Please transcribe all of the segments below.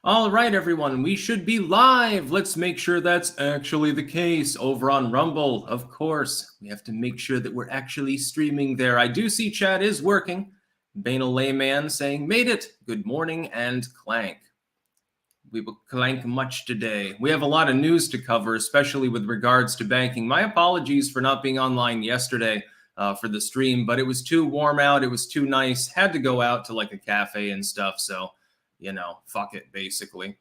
All right, everyone, we should be live. Let's make sure that's actually the case over on Rumble. Of course, we have to make sure that we're actually streaming there. I do see chat is working. Banal Layman saying, made it. Good morning and clank. We will clank much today. We have a lot of news to cover, especially with regards to banking. My apologies for not being online yesterday for the stream, but it was too warm out. It was too nice. Had to go out to like a cafe and stuff, so fuck it, basically.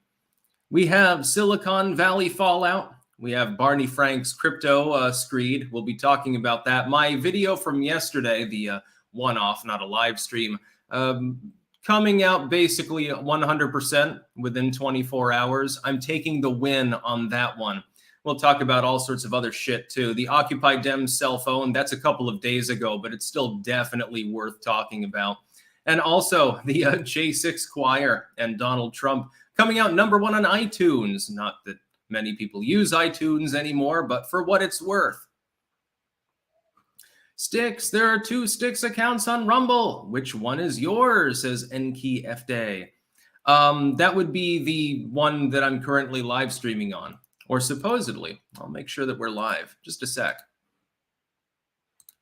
We have Silicon Valley fallout. We have Barney Frank's crypto screed. We'll be talking about that. My video from yesterday, the one-off, not a live stream, coming out basically 100% within 24 hours. I'm taking the win on that one. We'll talk about all sorts of other shit, too. The Occupy Dems cell phone, that's a couple of days ago, but it's still definitely worth talking about. And also the J6 Choir and Donald Trump coming out #1 on iTunes. Not that many people use iTunes anymore, but for what it's worth. Sticks, there are 2 Sticks accounts on Rumble. Which one is yours, says Nkey F Day. That would be the one that I'm currently live streaming on, or supposedly. I'll make sure that we're live. Just a sec.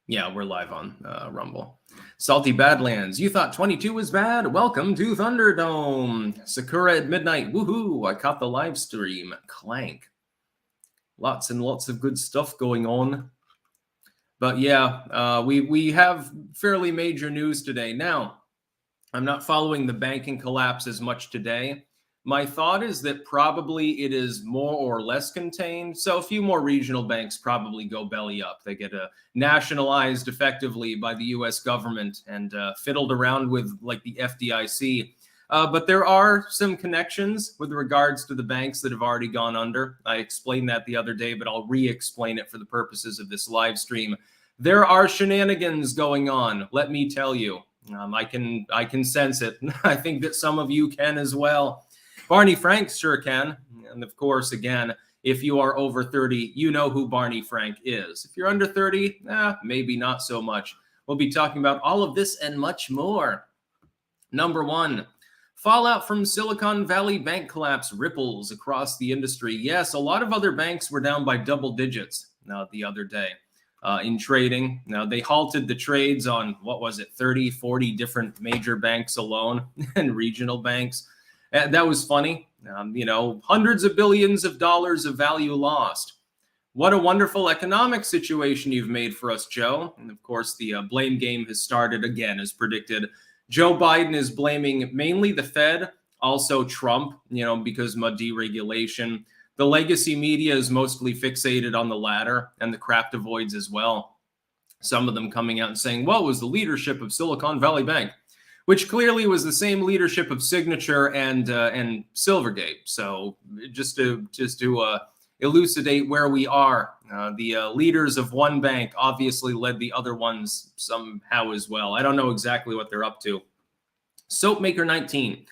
Yeah, we're live on Rumble. Salty Badlands, you thought 22 was bad? Welcome to Thunderdome. Sakura at midnight, woohoo, I caught the live stream. Clank. Lots and lots of good stuff going on. But yeah, we have fairly major news today. Now, I'm not following the banking collapse as much today. My thought is that probably it is more or less contained. So a few more regional banks probably go belly up. They get nationalized effectively by the U.S. government and fiddled around with like the FDIC. But there are some connections with regards to the banks that have already gone under. I explained that the other day, but I'll re-explain it for the purposes of this live stream. There are shenanigans going on, let me tell you. I can sense it. I think that some of you can as well. Barney Frank sure can. And of course, again, if you are over 30, you know who Barney Frank is. If you're under 30, maybe not so much. We'll be talking about all of this and much more. #1, fallout from Silicon Valley bank collapse ripples across the industry. Yes, a lot of other banks were down by double digits the other day in trading. Now, they halted the trades on, 30, 40 different major banks alone and regional banks. That was funny. Hundreds of billions of dollars of value lost. What a wonderful economic situation you've made for us, Joe. And of course, the blame game has started again, as predicted. Joe Biden is blaming mainly the Fed, also Trump, because of deregulation. The legacy media is mostly fixated on the latter, and the craptoids as well. Some of them coming out and saying, what was the leadership of Silicon Valley Bank? Which clearly was the same leadership of Signature and Silvergate. So just to elucidate where we are, the leaders of one bank obviously led the other ones somehow as well. I don't know exactly what they're up to. Soapmaker 19.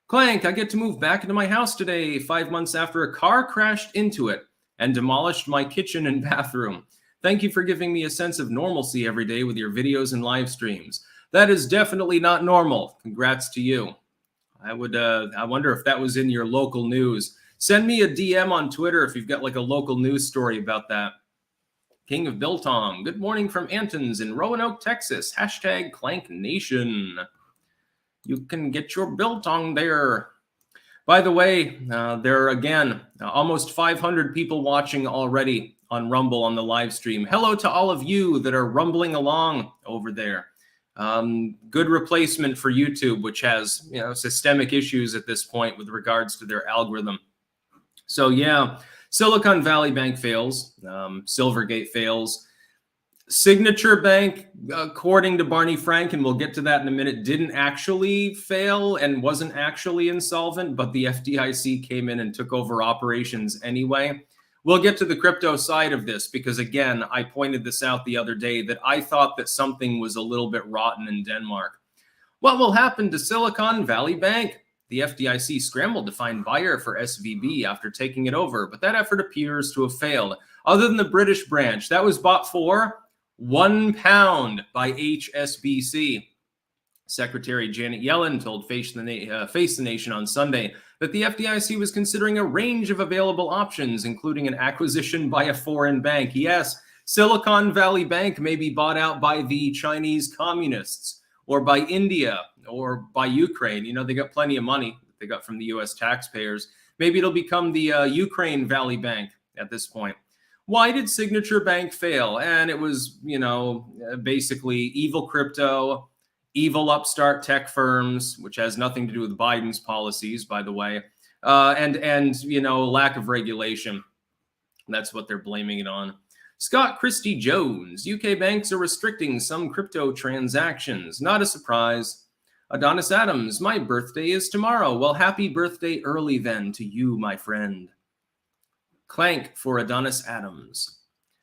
Clank, I get to move back into my house today, 5 months after a car crashed into it and demolished my kitchen and bathroom. Thank you for giving me a sense of normalcy every day with your videos and live streams. That is definitely not normal. Congrats to you. I wonder if that was in your local news. Send me a DM on Twitter if you've got like a local news story about that. King of Biltong, good morning from Antons in Roanoke, Texas. Hashtag Clank Nation. You can get your biltong there. By the way, there are again almost 500 people watching already on Rumble on the live stream. Hello to all of you that are rumbling along over there. Good replacement for YouTube, which has systemic issues at this point with regards to their algorithm. So yeah, Silicon Valley Bank fails, Silvergate fails. Signature Bank, according to Barney Frank, and we'll get to that in a minute, didn't actually fail and wasn't actually insolvent, but the FDIC came in and took over operations anyway. We'll get to the crypto side of this because, again, I pointed this out the other day that I thought that something was a little bit rotten in Denmark. What will happen to Silicon Valley Bank? The FDIC scrambled to find buyer for SVB after taking it over, but that effort appears to have failed. Other than the British branch, that was bought for £1 by HSBC. Secretary Janet Yellen told Face the Nation on Sunday that the FDIC was considering a range of available options, including an acquisition by a foreign bank. Yes, Silicon Valley Bank may be bought out by the Chinese communists or by India or by Ukraine. You know, they got plenty of money that they got from the U.S. taxpayers. Maybe it'll become the Ukraine Valley Bank at this point. Why did Signature Bank fail? And it was, you know, basically evil crypto, evil upstart tech firms, which has nothing to do with Biden's policies, by the way, and you know, lack of regulation. That's what they're blaming it on. Scott Christie Jones, UK banks are restricting some crypto transactions. Not a surprise. Adonis Adams, my birthday is tomorrow. Well, happy birthday early then to you, my friend. Clank for Adonis Adams.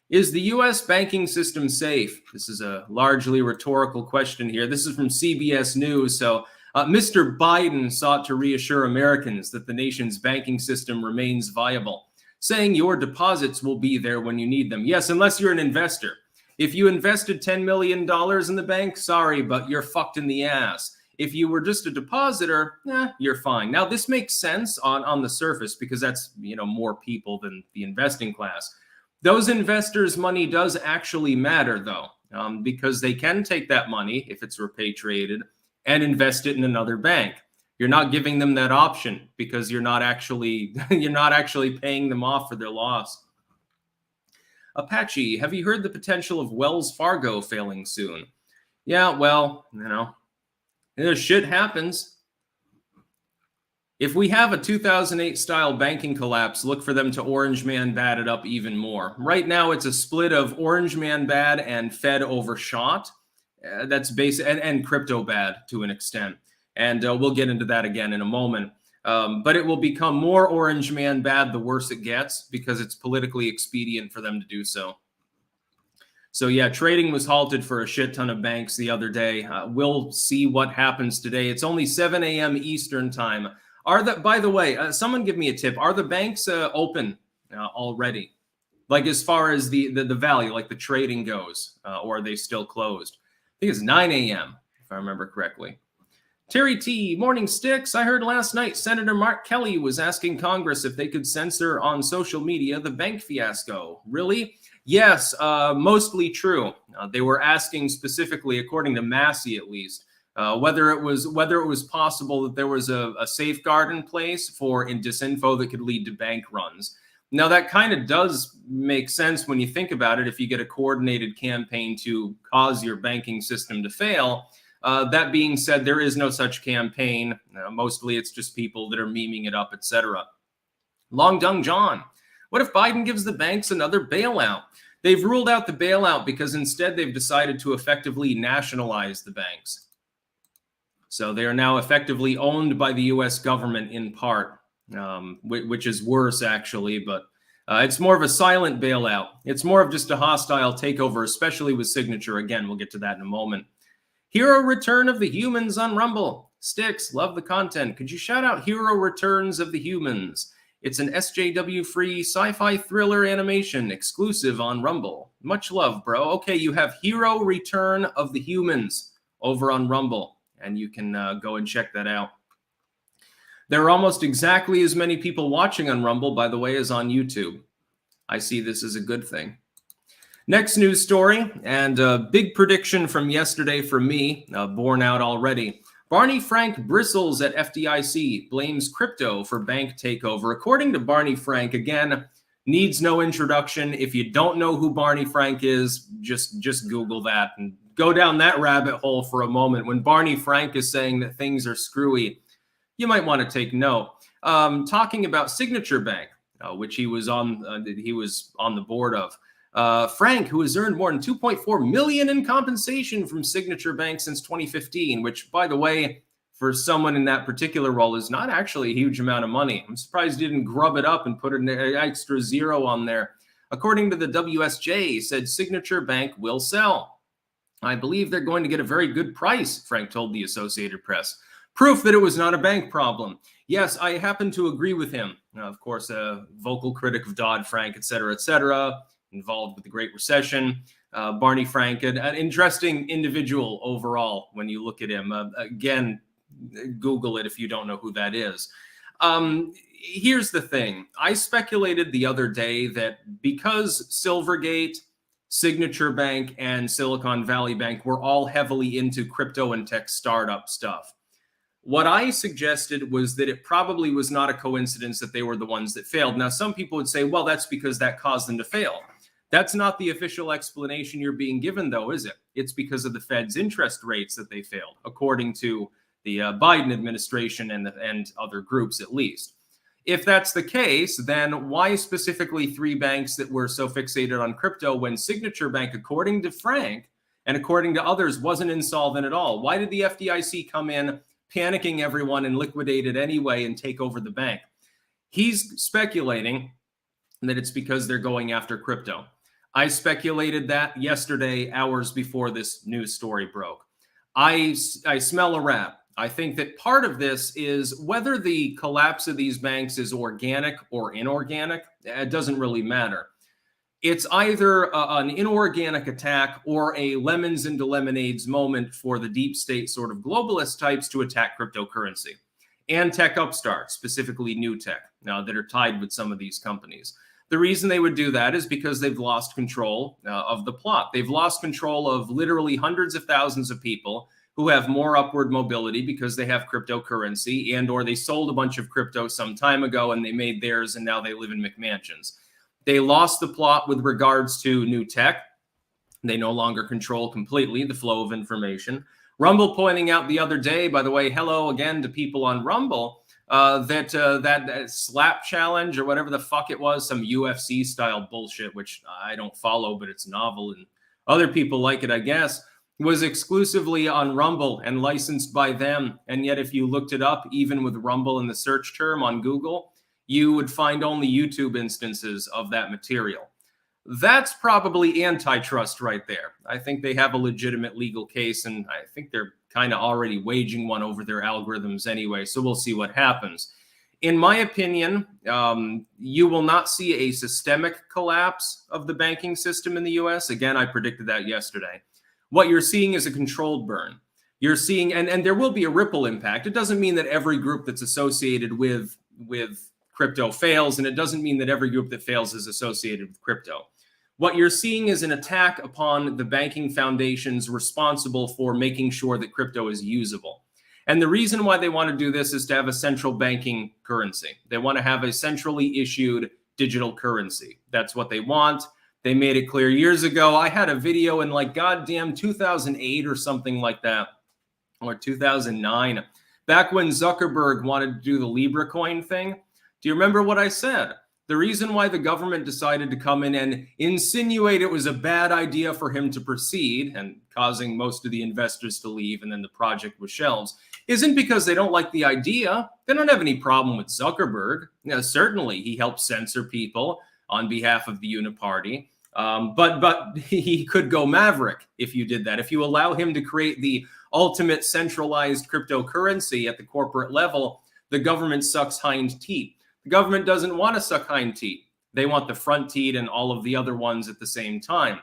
Is the U.S. banking system safe? This is a largely rhetorical question here. This is from CBS News. So Mr. Biden sought to reassure Americans that the nation's banking system remains viable, saying your deposits will be there when you need them. Yes, unless you're an investor. If you invested $10 million in the bank, sorry, but you're fucked in the ass. If you were just a depositor, you're fine. Now, this makes sense on the surface because that's, you know, more people than the investing class. Those investors' money does actually matter, though, because they can take that money, if it's repatriated, and invest it in another bank. You're not giving them that option because you're not actually paying them off for their loss. Apache, have you heard the potential of Wells Fargo failing soon? Yeah, well, you know, shit happens. If we have a 2008 style banking collapse, look for them to Orange Man bad it up even more. Right now, it's a split of Orange Man bad and Fed overshot. That's basic, and crypto bad to an extent. And we'll get into that again in a moment. But it will become more Orange Man bad the worse it gets because it's politically expedient for them to do so. So yeah, trading was halted for a shit ton of banks the other day. We'll see what happens today. It's only 7 a.m. Eastern time. By the way, someone give me a tip. Are the banks open already? Like as far as the value, like the trading goes, or are they still closed? I think it's 9 a.m. if I remember correctly. Terry T, morning sticks. I heard last night Senator Mark Kelly was asking Congress if they could censor on social media the bank fiasco. Really? Yes, mostly true. They were asking specifically, according to Massey at least, whether it was possible that there was a safeguard in place for disinfo that could lead to bank runs. Now, that kind of does make sense when you think about it. If you get a coordinated campaign to cause your banking system to fail, that being said, there is no such campaign. Mostly it's just people that are memeing it up, etc. Long Dung John, what if Biden gives the banks another bailout? They've ruled out the bailout because instead they've decided to effectively nationalize the banks. So they are now effectively owned by the U.S. government in part, which is worse, actually. But it's more of a silent bailout. It's more of just a hostile takeover, especially with Signature. Again, we'll get to that in a moment. Hero Return of the Humans on Rumble. Sticks, love the content. Could you shout out Hero Returns of the Humans? It's an SJW-free sci-fi thriller animation exclusive on Rumble. Much love, bro. Okay, you have Hero Return of the Humans over on Rumble, and you can go and check that out. There are almost exactly as many people watching on Rumble, by the way, as on YouTube. I see this as a good thing. Next news story, and a big prediction from yesterday from me, borne out already. Barney Frank bristles at FDIC, blames crypto for bank takeover. According to Barney Frank, again, needs no introduction. If you don't know who Barney Frank is, just Google that and go down that rabbit hole for a moment. When Barney Frank is saying that things are screwy, you might want to take note. Talking about Signature Bank, which he was on the board of. Frank, who has earned more than $2.4 million in compensation from Signature Bank since 2015, which, by the way, for someone in that particular role is not actually a huge amount of money. I'm surprised he didn't grub it up and put an extra zero on there. According to the WSJ, said Signature Bank will sell. I believe they're going to get a very good price, Frank told the Associated Press. Proof that it was not a bank problem. Yes, I happen to agree with him. Of course, a vocal critic of Dodd-Frank, et cetera, involved with the Great Recession. Barney Frank, an interesting individual overall when you look at him. Again, Google it if you don't know who that is. Here's the thing. I speculated the other day that because Silvergate, Signature Bank, and Silicon Valley Bank were all heavily into crypto and tech startup stuff, what I suggested was that it probably was not a coincidence that they were the ones that failed. Now, some people would say, well, that's because that caused them to fail. That's not the official explanation you're being given, though, is it? It's because of the Fed's interest rates that they failed, according to the Biden administration and other groups, at least. If that's the case, then why specifically three banks that were so fixated on crypto when Signature Bank, according to Frank and according to others, wasn't insolvent at all? Why did the FDIC come in, panicking everyone, and liquidate it anyway and take over the bank? He's speculating that it's because they're going after crypto. I speculated that yesterday, hours before this news story broke. I smell a rat. I think that part of this is whether the collapse of these banks is organic or inorganic, it doesn't really matter. It's either an inorganic attack or a lemons into lemonades moment for the deep state sort of globalist types to attack cryptocurrency and tech upstarts, specifically new tech, that are tied with some of these companies. The reason they would do that is because they've lost control of the plot. They've lost control of literally hundreds of thousands of people who have more upward mobility because they have cryptocurrency and or they sold a bunch of crypto some time ago and they made theirs and now they live in McMansions. They lost the plot with regards to new tech. They no longer control completely the flow of information. Rumble pointing out the other day, by the way, hello again to people on Rumble, that slap challenge or whatever the fuck it was, some UFC style bullshit, which I don't follow, but it's novel and other people like it, I guess, was exclusively on Rumble and licensed by them. And yet if you looked it up, even with Rumble in the search term on Google, you would find only YouTube instances of that material. That's probably antitrust right there. I think they have a legitimate legal case, and I think they're kind of already waging one over their algorithms anyway, so we'll see what happens. In my opinion, you will not see a systemic collapse of the banking system in the US. Again, I predicted that yesterday. What you're seeing is a controlled burn. You're seeing, and there will be a ripple impact. It doesn't mean that every group that's associated with crypto fails, and it doesn't mean that every group that fails is associated with crypto. What you're seeing is an attack upon the banking foundations responsible for making sure that crypto is usable. And the reason why they want to do this is to have a central banking currency. They want to have a centrally issued digital currency. That's what they want. They made it clear years ago. I had a video in like goddamn 2008 or something like that, or 2009, back when Zuckerberg wanted to do the Libra coin thing. Do you remember what I said? The reason why the government decided to come in and insinuate it was a bad idea for him to proceed and causing most of the investors to leave and then the project was shelved isn't because they don't like the idea. They don't have any problem with Zuckerberg. Certainly he helped censor people on behalf of the Uniparty. But he could go maverick if you did that. If you allow him to create the ultimate centralized cryptocurrency at the corporate level, the government sucks hind teeth. The government doesn't want to suck hind teeth. They want the front teeth and all of the other ones at the same time.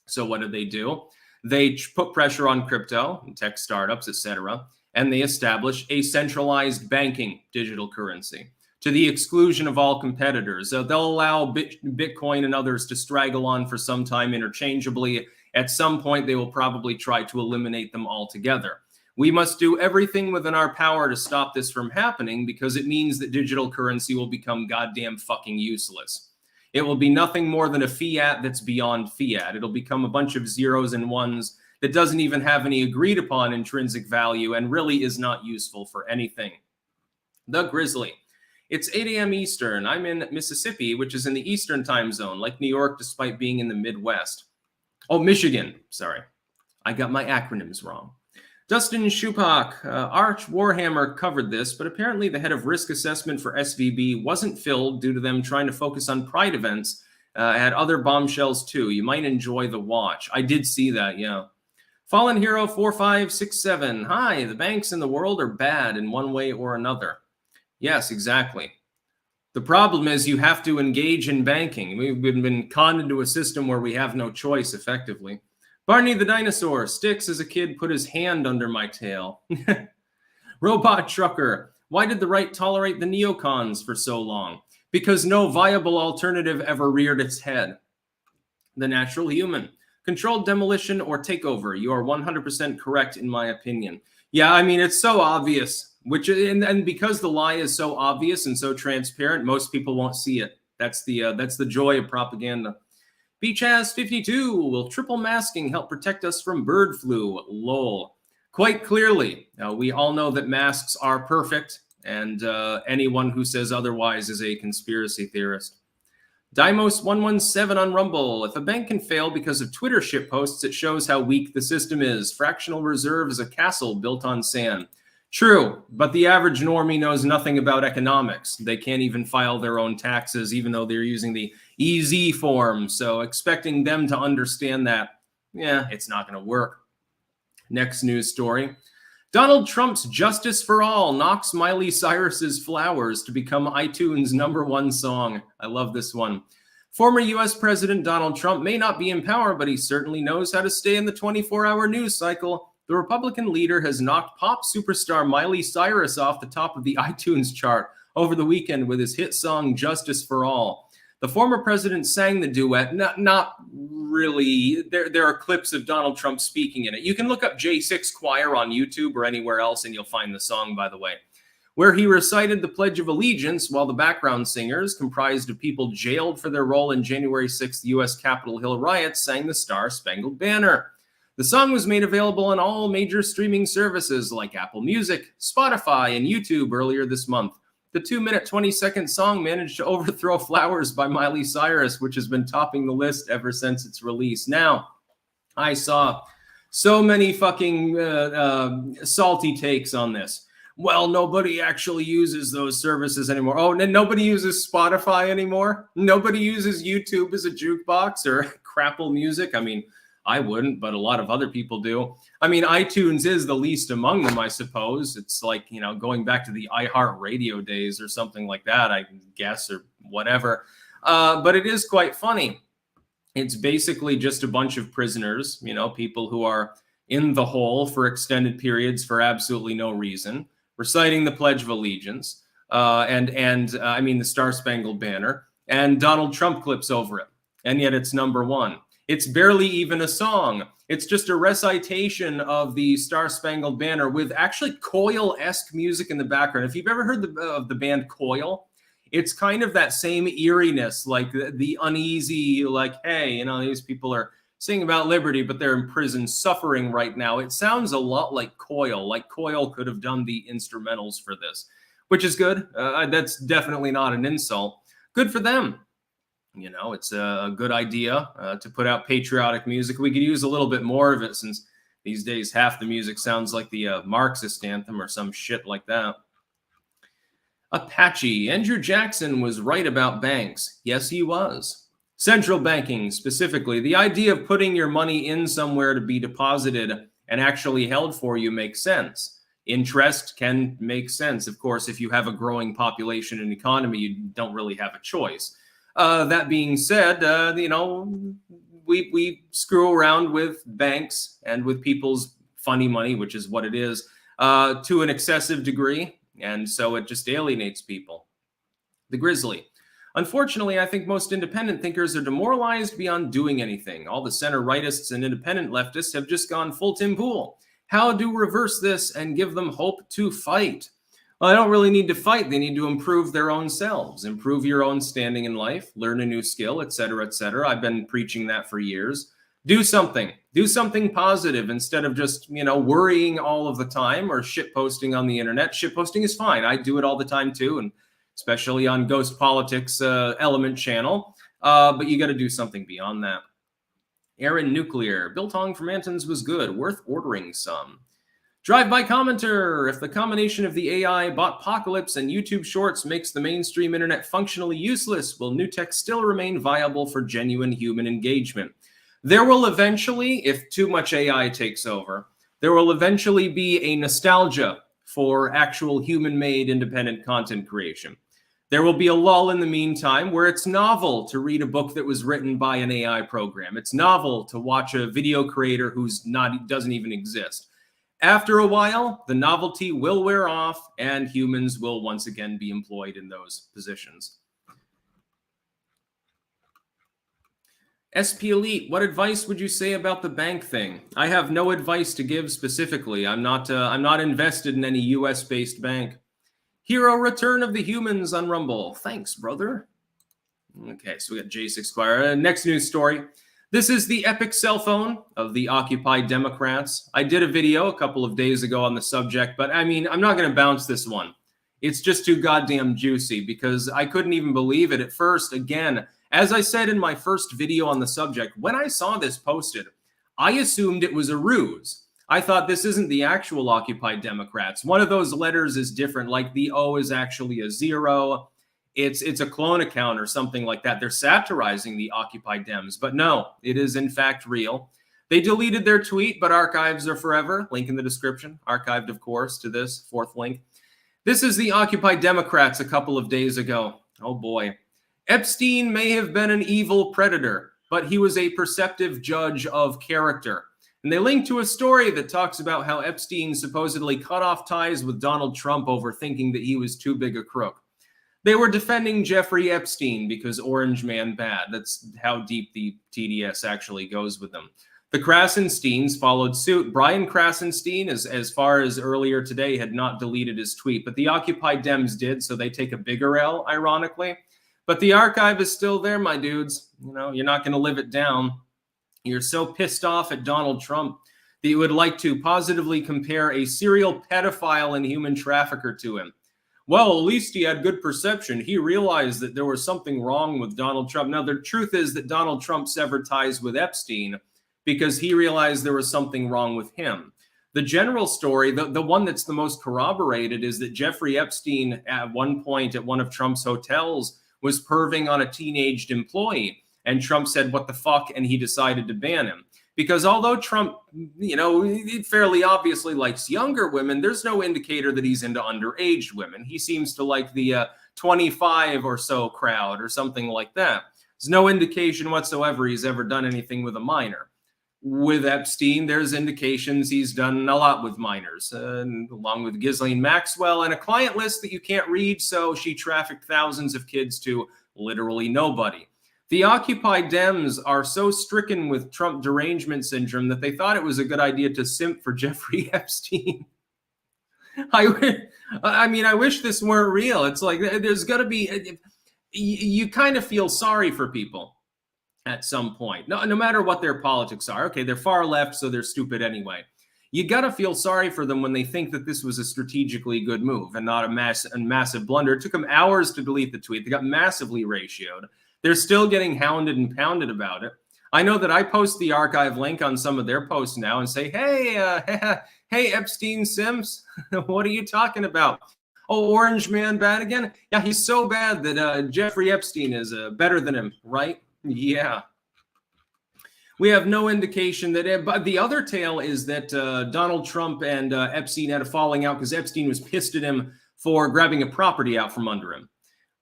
So what do? They put pressure on crypto and tech startups, etc., and they establish a centralized banking digital currency to the exclusion of all competitors. They'll allow Bitcoin and others to straggle on for some time interchangeably. At some point, they will probably try to eliminate them altogether. We must do everything within our power to stop this from happening because it means that digital currency will become goddamn fucking useless. It will be nothing more than a fiat that's beyond fiat. It'll become a bunch of zeros and ones that doesn't even have any agreed upon intrinsic value and really is not useful for anything. The Grizzly. It's 8 a.m. Eastern. I'm in Mississippi, which is in the Eastern time zone, like New York, despite being in the Midwest. Oh, Michigan. Sorry. I got my acronyms wrong. Dustin Shupak, Arch Warhammer covered this, but apparently the head of risk assessment for SVB wasn't filled due to them trying to focus on Pride events at other bombshells too. You might enjoy the watch. I did see that, yeah. Fallen Hero 4567. Hi, the banks in the world are bad in one way or another. Yes, exactly. The problem is you have to engage in banking. We've been conned into a system where we have no choice, effectively. Barney the dinosaur. Sticks as a kid put his hand under my tail. Robot trucker. Why did the right tolerate the neocons for so long? Because no viable alternative ever reared its head. The natural human. Controlled demolition or takeover. You are 100% correct in my opinion. Yeah, I mean, it's so obvious. And because the lie is so obvious and so transparent, most people won't see it. That's the joy of propaganda. Beachaz 52. Will triple masking help protect us from bird flu? Lol. Quite clearly, we all know that masks are perfect, and anyone who says otherwise is a conspiracy theorist. Dimos117 on Rumble. If a bank can fail because of Twitter shitposts, it shows how weak the system is. Fractional reserve is a castle built on sand. True, but the average normie knows nothing about economics. They can't even file their own taxes, even though they're using the EZ form. So expecting them to understand that, yeah, it's not going to work. Next news story. Donald Trump's Justice for All knocks Miley Cyrus's Flowers to become iTunes #1 song. I love this one. Former U.S. President Donald Trump may not be in power, but he certainly knows how to stay in the 24-hour news cycle. The Republican leader has knocked pop superstar Miley Cyrus off the top of the iTunes chart over the weekend with his hit song Justice for All. The former president sang the duet, not really. There are clips of Donald Trump speaking in it. You can look up J6 Choir on YouTube or anywhere else, and you'll find the song, by the way, where he recited the Pledge of Allegiance while the background singers, comprised of people jailed for their role in January 6th U.S. Capitol Hill riots, sang the Star-Spangled Banner. The song was made available on all major streaming services like Apple Music, Spotify, and YouTube earlier this month. The 2-minute, 20-second song managed to overthrow Flowers by Miley Cyrus, which has been topping the list ever since its release. Now, I saw so many fucking salty takes on this. Well, nobody actually uses those services anymore. Oh, and nobody uses Spotify anymore? Nobody uses YouTube as a jukebox or Crapple Music? I mean, I wouldn't, but a lot of other people do. I mean, iTunes is the least among them, I suppose. It's like, you know, going back to the iHeartRadio days or something like that, I guess, or whatever. But it is quite funny. It's basically just a bunch of prisoners, you know, people who are in the hole for extended periods for absolutely no reason, reciting the Pledge of Allegiance, I mean, the Star-Spangled Banner, and Donald Trump clips over it. And yet it's #1. It's barely even a song. It's just a recitation of the Star-Spangled Banner with actually Coil-esque music in the background. If you've ever heard of the band Coil, it's kind of that same eeriness, like the uneasy, like, hey, you know, these people are singing about liberty, but they're in prison suffering right now. It sounds a lot like Coil could have done the instrumentals for this, which is good. That's definitely not an insult. Good for them. You know, it's a good idea to put out patriotic music. We could use a little bit more of it since these days half the music sounds like the Marxist anthem or some shit like that. Apache. Andrew Jackson was right about banks. Yes, he was. Central banking, specifically. The idea of putting your money in somewhere to be deposited and actually held for you makes sense. Interest can make sense. Of course, if you have a growing population and economy, you don't really have a choice. That being said, you know, we screw around with banks and with people's funny money, which is what it is, to an excessive degree. And so it just alienates people. The Grizzly. Unfortunately, I think most independent thinkers are demoralized beyond doing anything. All the center-rightists and independent leftists have just gone full Tim Pool. How to reverse this and give them hope to fight? Well, they don't really need to fight. They need to improve their own selves, improve your own standing in life, learn a new skill, etc., etc. I've been preaching that for years. Do something positive instead of just, you know, worrying all of the time or shitposting on the internet. Shitposting is fine. I do it all the time too, and especially on Ghost Politics Element channel. But you got to do something beyond that. Aaron Nuclear. Biltong from Antons was good. Worth ordering some. Drive-by commenter. If the combination of the AI, botpocalypse, and YouTube Shorts makes the mainstream internet functionally useless, will new tech still remain viable for genuine human engagement? There will eventually, if too much AI takes over, there will eventually be a nostalgia for actual human-made independent content creation. There will be a lull in the meantime where it's novel to read a book that was written by an AI program. It's novel to watch a video creator doesn't even exist. After a while, the novelty will wear off and humans will once again be employed in those positions. SP Elite, what advice would you say about the bank thing? I have no advice to give specifically. I'm not invested in any US-based bank. Hero Return of the Humans on Rumble. Thanks, brother. Okay, so we got J6 Squire. Next news story. This is the epic cell phone of the Occupy Democrats. I did a video a couple of days ago on the subject, but I mean, I'm not going to bounce this one. It's just too goddamn juicy because I couldn't even believe it at first. Again, as I said in my first video on the subject, when I saw this posted, I assumed it was a ruse. I thought this isn't the actual Occupy Democrats. One of those letters is different, like the O is actually a 0. It's a clone account or something like that. They're satirizing the Occupy Dems, but no, it is in fact real. They deleted their tweet, but archives are forever. Link in the description. Archived, of course, to this fourth link. This is the Occupy Democrats a couple of days ago. Oh boy. Epstein may have been an evil predator, but he was a perceptive judge of character. And they link to a story that talks about how Epstein supposedly cut off ties with Donald Trump over thinking that he was too big a crook. They were defending Jeffrey Epstein because Orange Man bad. That's how deep the TDS actually goes with them. The Krasensteins followed suit. Brian Krasenstein, as far as earlier today, had not deleted his tweet, but the Occupy Dems did, so they take a bigger L, ironically. But the archive is still there, my dudes. You know, you're not going to live it down. You're so pissed off at Donald Trump that you would like to positively compare a serial pedophile and human trafficker to him. Well, at least he had good perception. He realized that there was something wrong with Donald Trump. Now, the truth is that Donald Trump severed ties with Epstein because he realized there was something wrong with him. The general story, the one that's the most corroborated, is that Jeffrey Epstein at one point at one of Trump's hotels was perving on a teenaged employee. And Trump said, what the fuck? And he decided to ban him. Because although Trump, fairly obviously likes younger women, there's no indicator that he's into underage women. He seems to like the 25 or so crowd or something like that. There's no indication whatsoever he's ever done anything with a minor. With Epstein, there's indications he's done a lot with minors, along with Ghislaine Maxwell and a client list that you can't read, so she trafficked thousands of kids to literally nobody. The Occupy Dems are so stricken with Trump derangement syndrome that they thought it was a good idea to simp for Jeffrey Epstein. I wish this weren't real. It's like there's got to be, you kind of feel sorry for people at some point, no matter what their politics are. Okay, they're far left, so they're stupid anyway. You got to feel sorry for them when they think that this was a strategically good move and not a massive blunder. It took them hours to delete the tweet. They got massively ratioed. They're still getting hounded and pounded about it. I know that I post the archive link on some of their posts now and say, hey, Epstein Sims, what are you talking about? Oh, Orange Man bad again? Yeah, he's so bad that Jeffrey Epstein is better than him, right? Yeah. We have no indication that, but the other tale is that Donald Trump and Epstein had a falling out because Epstein was pissed at him for grabbing a property out from under him.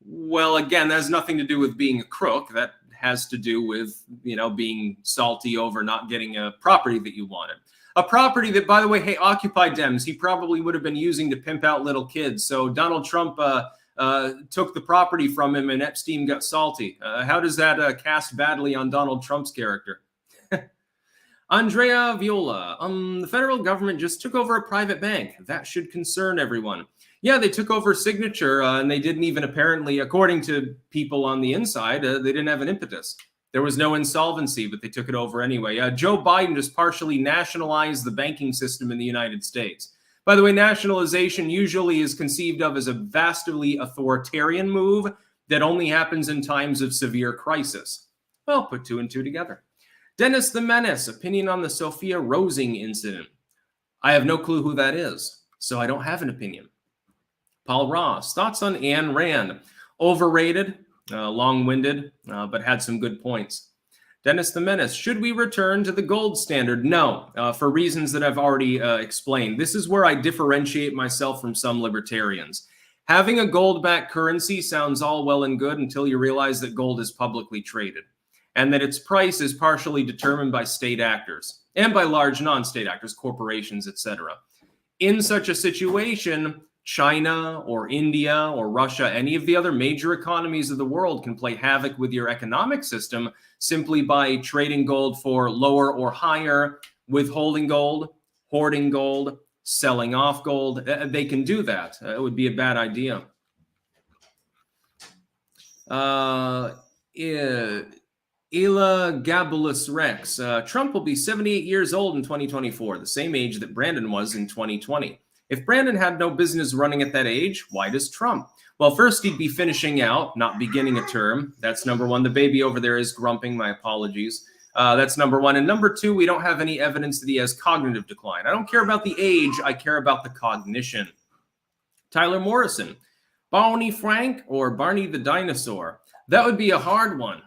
Well, again, that has nothing to do with being a crook. That has to do with, being salty over not getting a property that you wanted. A property that, by the way, hey, Occupy Dems, he probably would have been using to pimp out little kids. So Donald Trump took the property from him and Epstein got salty. How does that cast badly on Donald Trump's character? Andrea Viola, the federal government just took over a private bank. That should concern everyone. Yeah, they took over Signature, and they didn't even apparently, according to people on the inside, they didn't have an impetus. There was no insolvency, but they took it over anyway. Joe Biden just partially nationalized the banking system in the United States. By the way, nationalization usually is conceived of as a vastly authoritarian move that only happens in times of severe crisis. Well, put two and two together. Dennis the Menace, opinion on the Sophia Rosing incident. I have no clue who that is, so I don't have an opinion. Paul Ross, thoughts on Ayn Rand? Overrated, long-winded, but had some good points. Dennis the Menace, should we return to the gold standard? No, for reasons that I've already explained. This is where I differentiate myself from some libertarians. Having a gold-backed currency sounds all well and good until you realize that gold is publicly traded and that its price is partially determined by state actors and by large non-state actors, corporations, etc. In such a situation, China or India or Russia, any of the other major economies of the world can play havoc with your economic system simply by trading gold for lower or higher, withholding gold, hoarding gold, selling off gold. They can do that. It would be a bad idea. Ela Gabulus Rex. Trump will be 78 years old in 2024, the same age that Brandon was in 2020. If Brandon had no business running at that age, why does Trump? Well, first, he'd be finishing out, not beginning a term. That's number one. The baby over there is grumping. My apologies. That's number one. And number two, we don't have any evidence that he has cognitive decline. I don't care about the age. I care about the cognition. Tyler Morrison. Barney Frank or Barney the dinosaur? That would be a hard one.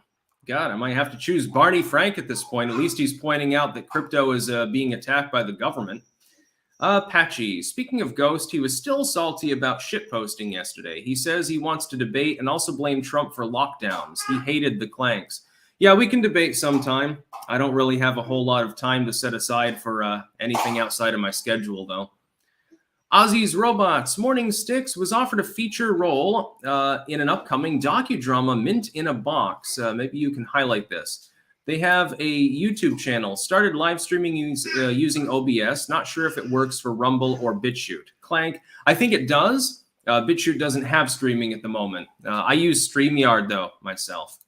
God, I might have to choose Barney Frank at this point. At least he's pointing out that crypto is being attacked by the government. Patchy, speaking of Ghost, he was still salty about shitposting yesterday. He says he wants to debate and also blame Trump for lockdowns. He hated the clanks. Yeah, we can debate sometime. I don't really have a whole lot of time to set aside for anything outside of my schedule, though. Ozzy's Robots, Morning Sticks was offered a feature role in an upcoming docudrama, Mint in a Box. Maybe you can highlight this. They have a YouTube channel, started live streaming using OBS. Not sure if it works for Rumble or BitChute. Clank, I think it does. BitChute doesn't have streaming at the moment. I use StreamYard, though, myself.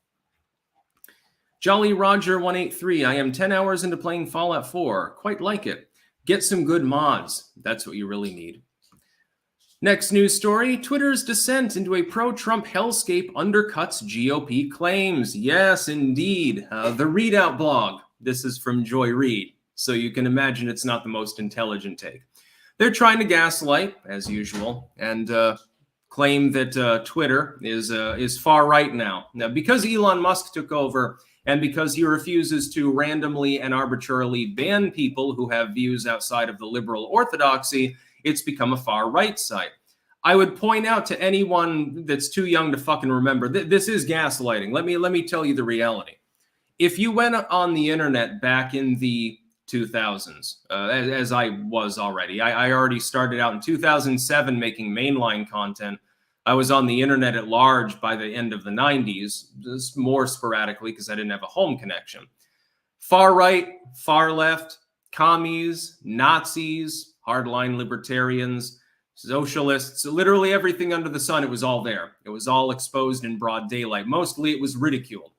Jolly Roger 183, I am 10 hours into playing Fallout 4. Quite like it. Get some good mods. That's what you really need. Next news story, Twitter's descent into a pro-Trump hellscape undercuts GOP claims. Yes, indeed. The Readout blog. This is from Joy Reid, so you can imagine it's not the most intelligent take. They're trying to gaslight, as usual, and claim that Twitter is far right now. Now, because Elon Musk took over and because he refuses to randomly and arbitrarily ban people who have views outside of the liberal orthodoxy, it's become a far-right site. I would point out to anyone that's too young to fucking remember, this is gaslighting. Let me tell you the reality. If you went on the internet back in the 2000s, as I was already, I already started out in 2007 making mainline content. I was on the internet at large by the end of the 90s, just more sporadically because I didn't have a home connection. Far right, far left, commies, Nazis, hardline libertarians, socialists, literally everything under the sun, it was all there. It was all exposed in broad daylight. Mostly it was ridiculed.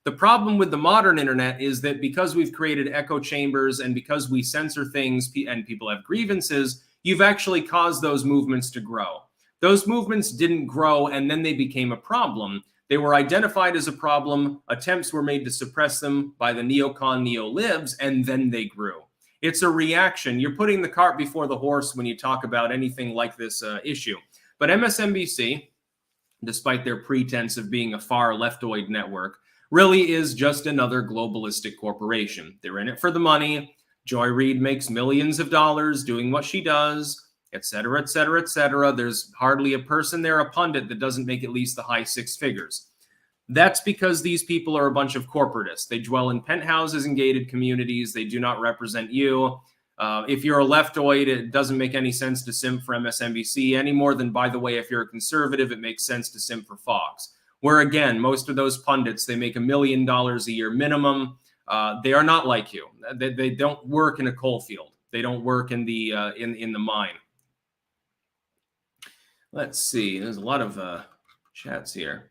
The problem with the modern internet is that because we've created echo chambers and because we censor things and people have grievances, you've actually caused those movements to grow. Those movements didn't grow and then they became a problem. They were identified as a problem. Attempts were made to suppress them by the neocon neo-libs, and then they grew. It's a reaction. You're putting the cart before the horse when you talk about anything like this issue. But MSNBC, despite their pretense of being a far leftoid network, really is just another globalistic corporation. They're in it for the money. Joy Reid makes millions of dollars doing what she does, et cetera, et cetera, et cetera. There's hardly a person there, a pundit, that doesn't make at least the high six figures. That's because these people are a bunch of corporatists. They dwell in penthouses and gated communities. They do not represent you. If you're a leftoid, it doesn't make any sense to simp for MSNBC any more than, by the way, if you're a conservative, it makes sense to simp for Fox. Where, again, most of those pundits, they make $1 million a year minimum. They are not like you. They don't work in a coal field. They don't work in the mine. Let's see. There's a lot of chats here.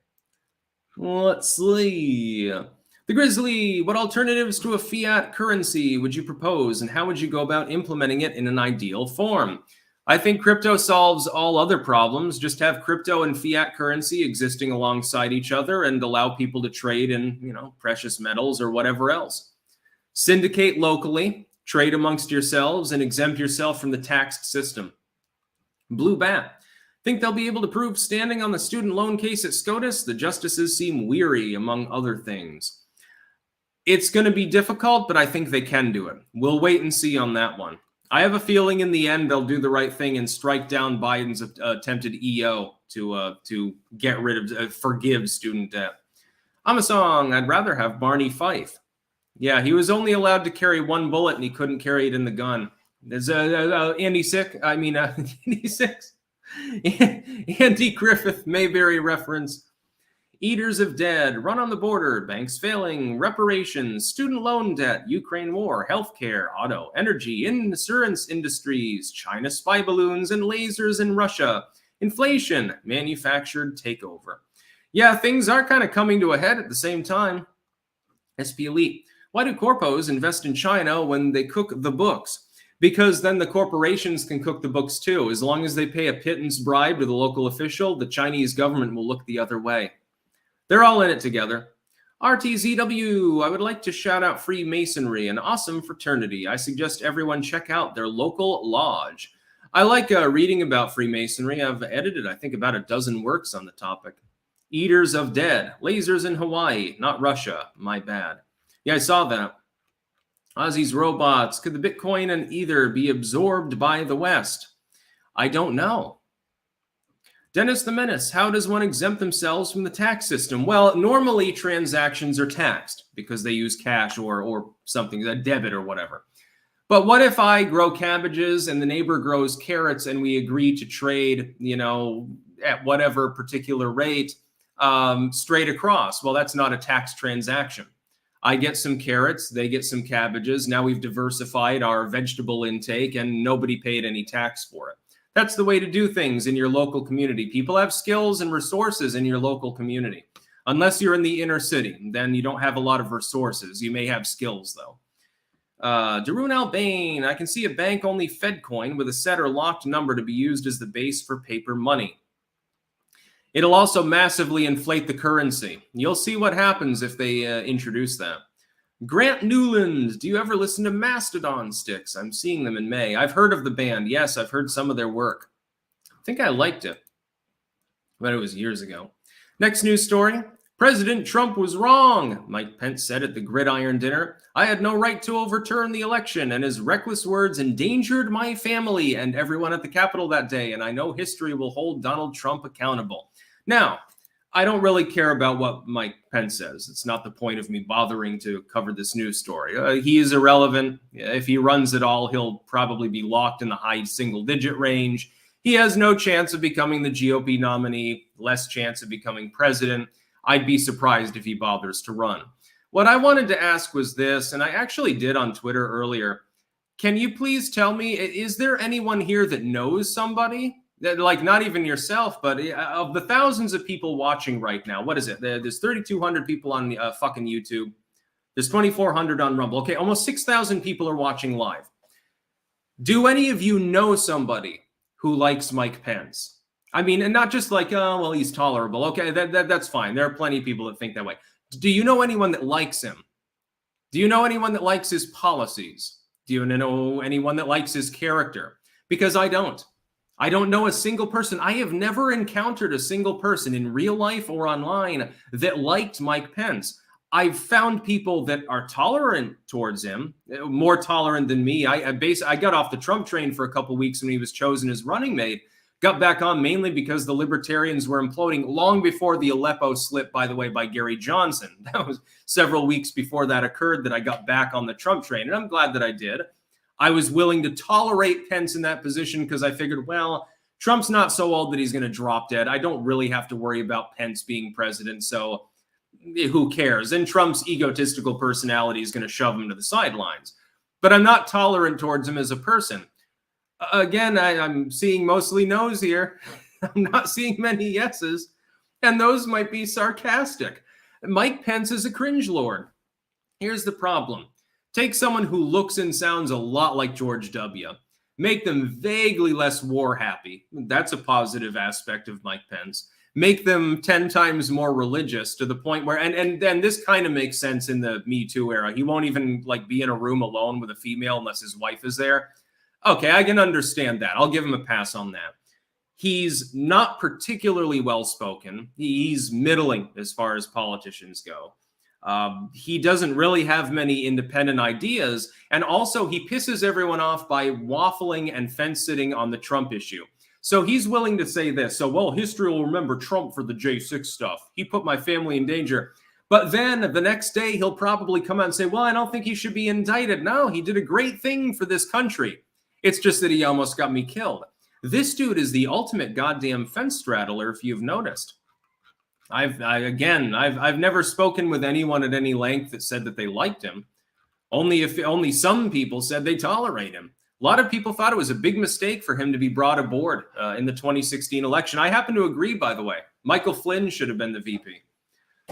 Let's see. The Grizzly, what alternatives to a fiat currency would you propose, and how would you go about implementing it in an ideal form? I think crypto solves all other problems. Just have crypto and fiat currency existing alongside each other and allow people to trade in, precious metals or whatever else. Syndicate locally, trade amongst yourselves, and exempt yourself from the taxed system. Blue Bat. Think they'll be able to prove standing on the student loan case at SCOTUS? The justices seem weary, among other things. It's going to be difficult, but I think they can do it. We'll wait and see on that one. I have a feeling in the end they'll do the right thing and strike down Biden's attempted EO to get rid of, forgive student debt. I'm a song. I'd rather have Barney Fife. Yeah, he was only allowed to carry one bullet and he couldn't carry it in the gun. There's Andy Sick. I mean, Andy Six. Andy Griffith Mayberry reference. Eaters of dead, run on the border, banks failing, reparations, student loan debt, Ukraine war, healthcare, auto, energy, insurance industries, China spy balloons and lasers in Russia, inflation, manufactured takeover. Yeah, things are kind of coming to a head at the same time. SP Elite. Why do corpos invest in China when they cook the books? Because then the corporations can cook the books too. As long as they pay a pittance bribe to the local official, the Chinese government will look the other way. They're all in it together. RTZW, I would like to shout out Freemasonry, an awesome fraternity. I suggest everyone check out their local lodge. I like reading about Freemasonry. I've edited, I think, about a dozen works on the topic. Eaters of dead, lasers in Hawaii, not Russia, my bad. Yeah, I saw that. Ozzy's robots, could the Bitcoin and Ether be absorbed by the West? I don't know. Dennis the Menace, how does one exempt themselves from the tax system? Well, normally transactions are taxed because they use cash or something, a debit or whatever. But what if I grow cabbages and the neighbor grows carrots and we agree to trade, at whatever particular rate straight across? Well, that's not a tax transaction. I get some carrots, they get some cabbages. Now we've diversified our vegetable intake and nobody paid any tax for it. That's the way to do things in your local community. People have skills and resources in your local community. Unless you're in the inner city, then you don't have a lot of resources. You may have skills, though. Darun Albane, I can see a bank-only Fed coin with a set or locked number to be used as the base for paper money. It'll also massively inflate the currency. You'll see what happens if they introduce that. Grant Newland, do you ever listen to Mastodon Sticks? I'm seeing them in May. I've heard of the band. Yes, I've heard some of their work. I think I liked it, but it was years ago. Next news story. President Trump was wrong, Mike Pence said at the Gridiron dinner. I had no right to overturn the election, and his reckless words endangered my family and everyone at the Capitol that day, and I know history will hold Donald Trump accountable. Now, I don't really care about what Mike Pence says. It's not the point of me bothering to cover this news story. He is irrelevant. If he runs at all, he'll probably be locked in the high single-digit range. He has no chance of becoming the GOP nominee, less chance of becoming president. I'd be surprised if he bothers to run. What I wanted to ask was this, and I actually did on Twitter earlier. Can you please tell me, is there anyone here that knows somebody? Like, not even yourself, but of the thousands of people watching right now, what is it? There's 3,200 people on fucking YouTube. There's 2,400 on Rumble. Okay, almost 6,000 people are watching live. Do any of you know somebody who likes Mike Pence? I mean, and not just like, oh, well, he's tolerable. Okay, that's fine. There are plenty of people that think that way. Do you know anyone that likes him? Do you know anyone that likes his policies? Do you know anyone that likes his character? Because I don't. I don't know a single person. I have never encountered a single person in real life or online that liked Mike Pence. I've found people that are tolerant towards him, more tolerant than me. I got off the Trump train for a couple of weeks when he was chosen as running mate. Got back on mainly because the libertarians were imploding long before the Aleppo slip, by the way, by Gary Johnson. That was several weeks before that occurred that I got back on the Trump train, and I'm glad that I did. I was willing to tolerate Pence in that position because I figured, well, Trump's not so old that he's going to drop dead. I don't really have to worry about Pence being president, so who cares? And Trump's egotistical personality is going to shove him to the sidelines. But I'm not tolerant towards him as a person. Again, I'm seeing mostly no's here. I'm not seeing many yeses, and those might be sarcastic. Mike Pence is a cringe lord. Here's the problem. Take someone who looks and sounds a lot like George W. Make them vaguely less war happy. That's a positive aspect of Mike Pence. Make them 10 times more religious to the point where, and then this kind of makes sense in the Me Too era. He won't even like be in a room alone with a female unless his wife is there. Okay, I can understand that. I'll give him a pass on that. He's not particularly well-spoken. He's middling as far as politicians go. He doesn't really have many independent ideas. And also, he pisses everyone off by waffling and fence-sitting on the Trump issue. So he's willing to say this. So, well, history will remember Trump for the J6 stuff. He put my family in danger. But then the next day, he'll probably come out and say, well, I don't think he should be indicted. No, he did a great thing for this country. It's just that he almost got me killed. This dude is the ultimate goddamn fence straddler, if you've noticed. I've never spoken with anyone at any length that said that they liked him. Only some people said they tolerate him. A lot of people thought it was a big mistake for him to be brought aboard in the 2016 election. I happen to agree, by the way. Michael Flynn should have been the VP.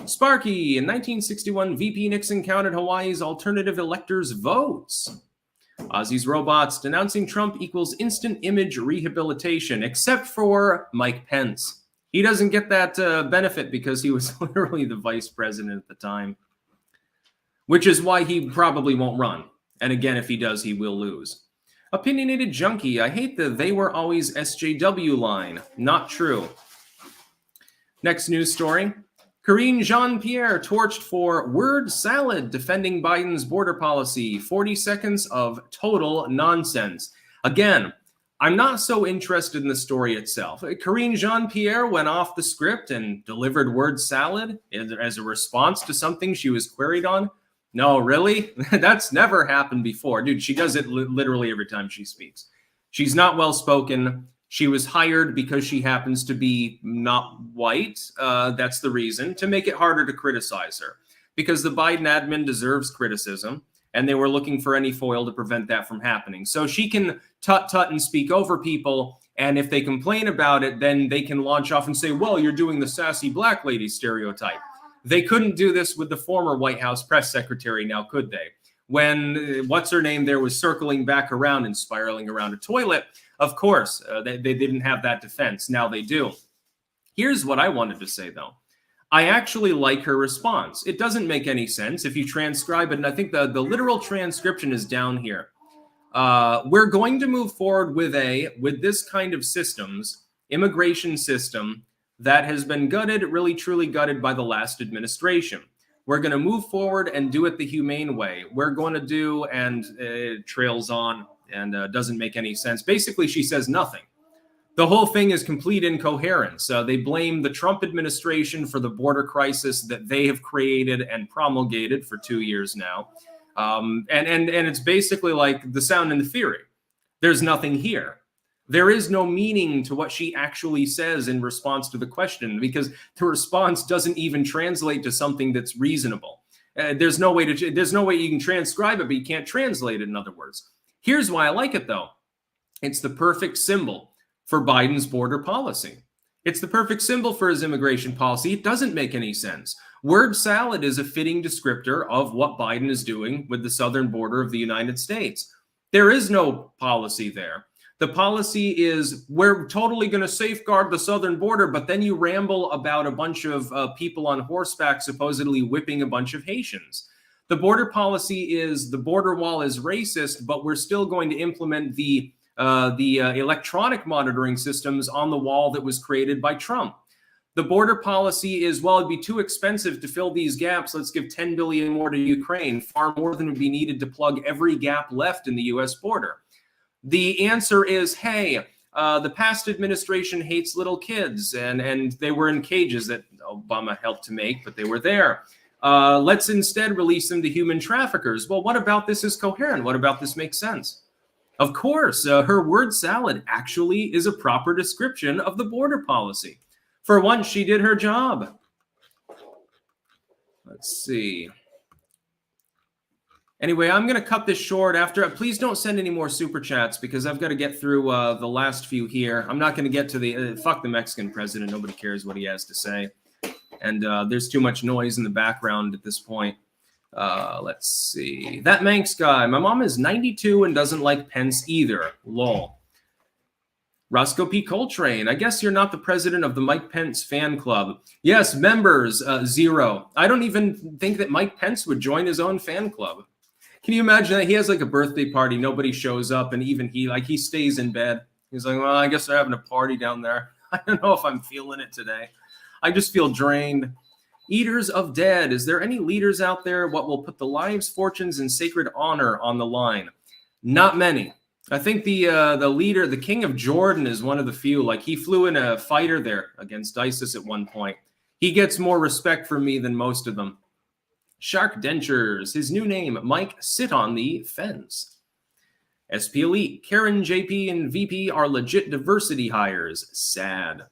Sparky, in 1961, VP Nixon counted Hawaii's alternative electors' votes. Ozzy's Robots, denouncing Trump equals instant image rehabilitation, except for Mike Pence. He doesn't get that benefit because he was literally the vice president at the time, which is why he probably won't run. And again, if he does, he will lose. Opinionated Junkie, I hate the "they were always SJW" line. Not true. Next news story. Karine Jean-Pierre torched for word salad defending Biden's border policy. 40 seconds of total nonsense. Again, I'm not so interested in the story itself. Karine Jean-Pierre went off the script and delivered word salad as a response to something she was queried on. No, really? That's never happened before. Dude, she does it literally every time she speaks. She's not well-spoken. She was hired because she happens to be not white. That's the reason, to make it harder to criticize her. Because the Biden admin deserves criticism, and they were looking for any foil to prevent that from happening. So she can tut-tut and speak over people, and if they complain about it, then they can launch off and say, well, you're doing the sassy black lady stereotype. They couldn't do this with the former White House press secretary, now could they? When what's-her-name there was circling back around and spiraling around a toilet, of course, they didn't have that defense. Now they do. Here's what I wanted to say, though. I actually like her response. It doesn't make any sense if you transcribe it, and I think the literal transcription is down here. We're going to move forward with this kind of immigration system, that has been gutted, really truly gutted by the last administration. We're going to move forward and do it the humane way. We're going to do, and it trails on and doesn't make any sense. Basically, she says nothing. The whole thing is complete incoherence. They blame the Trump administration for the border crisis that they have created and promulgated for 2 years now. And it's basically like the sound and the fury. There's nothing here. There is no meaning to what she actually says in response to the question, because the response doesn't even translate to something that's reasonable. There's no way you can transcribe it, but you can't translate it, in other words. Here's why I like it, though. It's the perfect symbol for Biden's border policy. It's the perfect symbol for his immigration policy. It doesn't make any sense. Word salad is a fitting descriptor of what Biden is doing with the southern border of the United States. There is no policy there. The policy is, we're totally going to safeguard the southern border, but then you ramble about a bunch of people on horseback supposedly whipping a bunch of Haitians. The border policy is, the border wall is racist, but we're still going to implement the electronic monitoring systems on the wall that was created by Trump. The border policy is, well, it'd be too expensive to fill these gaps. Let's give $10 billion more to Ukraine, far more than would be needed to plug every gap left in the U.S. border. The answer is, hey, the past administration hates little kids, and they were in cages that Obama helped to make, but they were there. Let's instead release them to human traffickers. Well, what about this is coherent? What about this makes sense? Of course, her word salad actually is a proper description of the border policy. For once, she did her job. Let's see. Anyway, I'm going to cut this short after. Please don't send any more super chats because I've got to get through the last few here. I'm not going to get to the fuck the Mexican president. Nobody cares what he has to say. And there's too much noise in the background at this point. Let's see. That Manx guy. My mom is 92 and doesn't like Pence either. Lol. Roscoe P. Coltrane. I guess you're not the president of the Mike Pence fan club. Yes, members, 0. I don't even think that Mike Pence would join his own fan club. Can you imagine that? He has like a birthday party, nobody shows up, and even he stays in bed. He's like, well, I guess they're having a party down there. I don't know if I'm feeling it today. I just feel drained. Eaters of dead. Is there any leaders out there what will put the lives, fortunes, and sacred honor on the line? Not many. I think the leader, the king of Jordan, is one of the few. Like, he flew in a fighter there against ISIS at one point. He gets more respect from me than most of them. Shark Dentures, his new name, Mike, sit on the fence. SP Elite, Karen, JP, and VP are legit diversity hires. Sad.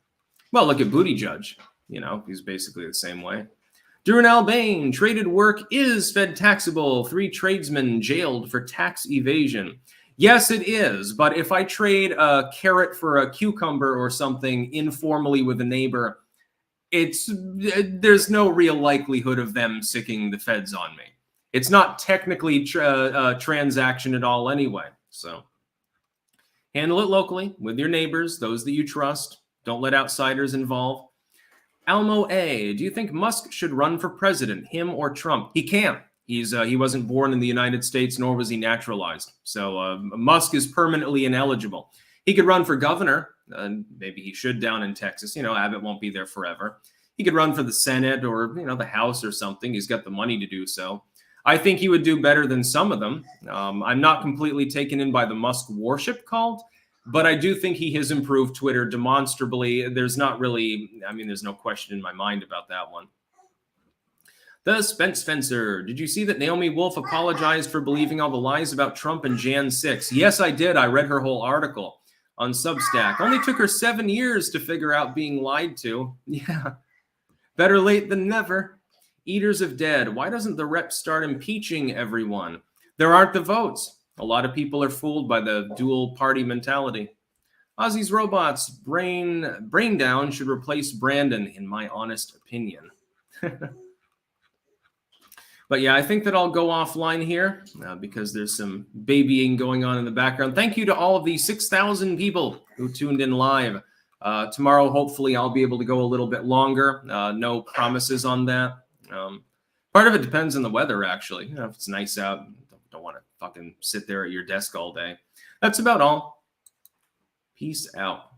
Well, look at Booty Judge. You know, he's basically the same way. Duran Albane, traded work is Fed taxable. 3 tradesmen jailed for tax evasion. Yes, it is. But if I trade a carrot for a cucumber or something informally with a neighbor, there's no real likelihood of them sicking the feds on me. It's not technically a transaction at all anyway. So handle it locally with your neighbors, those that you trust. Don't let outsiders involve. Almo A, do you think Musk should run for president, him or Trump? He can't. He wasn't born in the United States, nor was he naturalized. So Musk is permanently ineligible. He could run for governor. Maybe he should down in Texas. You know, Abbott won't be there forever. He could run for the Senate or, you know, the House or something. He's got the money to do so. I think he would do better than some of them. I'm not completely taken in by the Musk worship cult, but I do think he has improved Twitter demonstrably. There's not really, I mean, there's no question in my mind about that one. The Spence Fencer, did you see that Naomi Wolf apologized for believing all the lies about Trump and Jan 6? Yes, I did. I read her whole article on Substack. Only took her 7 years to figure out being lied to. Yeah, better late than never. Eaters of Dead, why doesn't the rep start impeaching everyone? There aren't the votes. A lot of people are fooled by the dual party mentality. Ozzy's Robots, brain down should replace Brandon, in my honest opinion. But yeah, I think that I'll go offline here because there's some babying going on in the background. Thank you to all of the 6,000 people who tuned in live. Tomorrow, hopefully, I'll be able to go a little bit longer. No promises on that. Part of it depends on the weather, actually. You know, if it's nice out, don't want to fucking sit there at your desk all day. That's about all. Peace out.